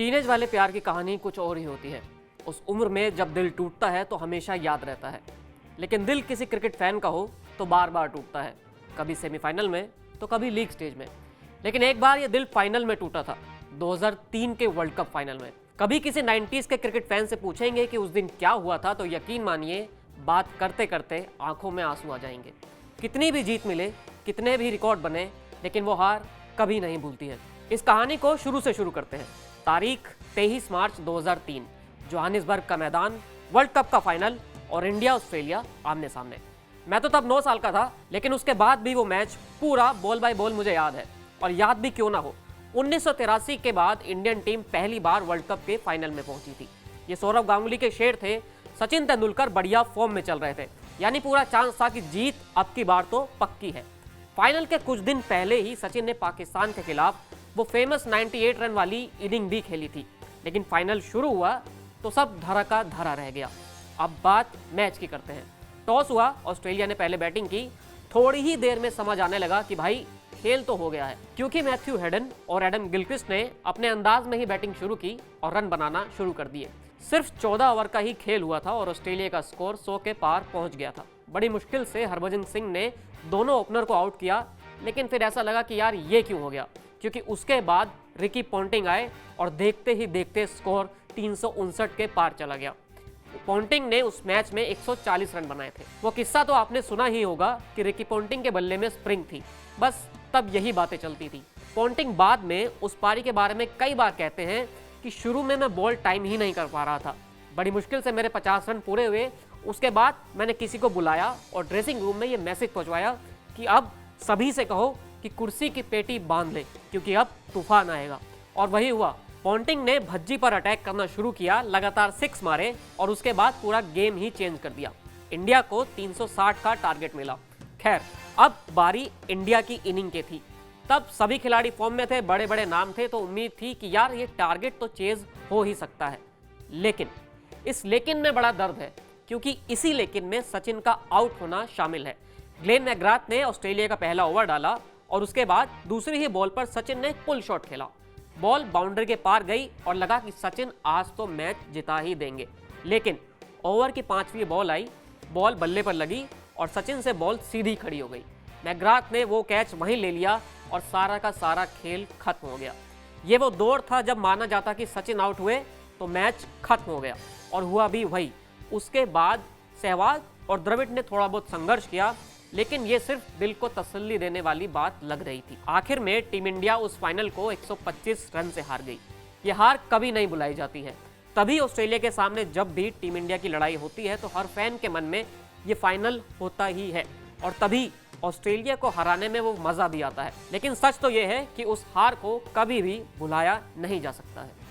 Teenage वाले प्यार की कहानी कुछ और ही होती है। उस उम्र में जब दिल टूटता है तो हमेशा याद रहता है, लेकिन दिल किसी क्रिकेट फैन का हो तो बार बार टूटता है, कभी सेमीफाइनल में तो कभी लीग स्टेज में। लेकिन एक बार ये दिल फाइनल में टूटा था, 2003 के वर्ल्ड कप फाइनल में। कभी किसी 90s के क्रिकेट फैन से पूछेंगे कि उस दिन क्या हुआ था तो यकीन मानिए बात करते करते आंखों में आंसू आ जाएंगे। कितनी भी जीत मिले, कितने भी रिकॉर्ड बने, लेकिन वो हार कभी नहीं भूलती है। इस कहानी को शुरू से शुरू करते हैं। तारीख 23 मार्च 2003, जोहानिसबर्ग का मैदान, वर्ल्ड कप का फाइनल और इंडिया ऑस्ट्रेलिया आमने सामने। मैं तो तब 9 साल का था, लेकिन उसके बाद भी वो मैच पूरा बॉल बाय बॉल मुझे याद है। और याद भी क्यों ना हो, 1983 के बाद इंडियन टीम पहली बार वर्ल्ड कप के फाइनल में पहुंची थी। ये सौरव गांगुली के शेर थे। सचिन तेंदुलकर बढ़िया फॉर्म में चल रहे थे, यानी पूरा चांस था कि जीत अब की बार तो पक्की है। फाइनल के कुछ दिन पहले ही सचिन ने पाकिस्तान के खिलाफ वो फेमस 98 रन वाली इनिंग भी खेली थी, लेकिन फाइनल शुरू हुआ तो सब धरा का धरा रह गया। अब बात मैच की करते हैं। टॉस हुआ, ऑस्ट्रेलिया ने पहले बैटिंग की। थोड़ी ही देर में समझ आने लगा कि भाई खेल तो हो गया है, क्योंकि मैथ्यू हेडन और एडम गिलक्रिस्ट ने अपने अंदाज में ही बैटिंग शुरू की और रन बनाना शुरू कर दिए। सिर्फ 14 ओवर का ही खेल हुआ था और ऑस्ट्रेलिया का स्कोर 100 के पार पहुंच गया था। बड़ी मुश्किल से हरभजन सिंह ने दोनों ओपनर को आउट किया, लेकिन फिर ऐसा लगा कि यार ये क्यों हो गया, क्योंकि उसके बाद रिकी पॉन्टिंग आए और देखते ही देखते स्कोर 359 के पार चला गया। पॉन्टिंग ने उस मैच में 140 रन बनाए थे। वो किस्सा तो आपने सुना ही होगा कि रिकी पॉन्टिंग के बल्ले में स्प्रिंग थी। बस तब यही बातें चलती थी। पॉन्टिंग बाद में उस पारी के बारे में कई बार कहते हैं कि शुरू में मैं बॉल टाइम ही नहीं कर पा रहा था, बड़ी मुश्किल से मेरे 50 रन पूरे हुए। उसके बाद मैंने किसी को बुलाया और ड्रेसिंग रूम में ये मैसेज पहुंचवाया कि अब सभी से कहो कि कुर्सी की पेटी बांध ले, क्योंकि अब तूफान आएगा। और वही हुआ। पॉन्टिंग ने भज्जी पर अटैक करना शुरू किया, लगातार 6 मारे और उसके बाद पूरा गेम ही चेंज कर दिया। इंडिया को 360 का टारगेट मिला। खैर, अब बारी इंडिया की इनिंग की थी। तब सभी खिलाड़ी फॉर्म में थे, बड़े बड़े नाम थे, तो उम्मीद थी कि यार ये टारगेट तो चेज हो ही सकता है। लेकिन इस लेकिन में बड़ा दर्द है, क्योंकि इसी लेकिन में सचिन का आउट होना शामिल है। ग्लेन मैकग्राथ ने ऑस्ट्रेलिया का पहला ओवर डाला और उसके बाद दूसरी ही बॉल पर सचिन ने पुल शॉट खेला। बॉल बाउंड्री के पार गई और लगा कि सचिन आज तो मैच जिता ही देंगे। लेकिन ओवर की 5वीं बॉल आई, बॉल बल्ले पर लगी और सचिन से बॉल सीधी खड़ी हो गई। मैकग्राथ ने वो कैच वहीं ले लिया और सारा का सारा खेल खत्म हो गया। ये वो दौर था जब माना जाता कि सचिन आउट हुए तो मैच खत्म हो गया, और हुआ भी वही। उसके बाद सहवाग और द्रविड़ ने थोड़ा बहुत संघर्ष किया, लेकिन ये सिर्फ दिल को तसल्ली देने वाली बात लग रही थी। आखिर में टीम इंडिया उस फाइनल को 125 रन से हार गई। ये हार कभी नहीं भुलाई जाती है। तभी ऑस्ट्रेलिया के सामने जब भी टीम इंडिया की लड़ाई होती है तो हर फैन के मन में ये फाइनल होता ही है, और तभी ऑस्ट्रेलिया को हराने में वो मजा भी आता है। लेकिन सच तो ये है कि उस हार को कभी भी भुलाया नहीं जा सकता है।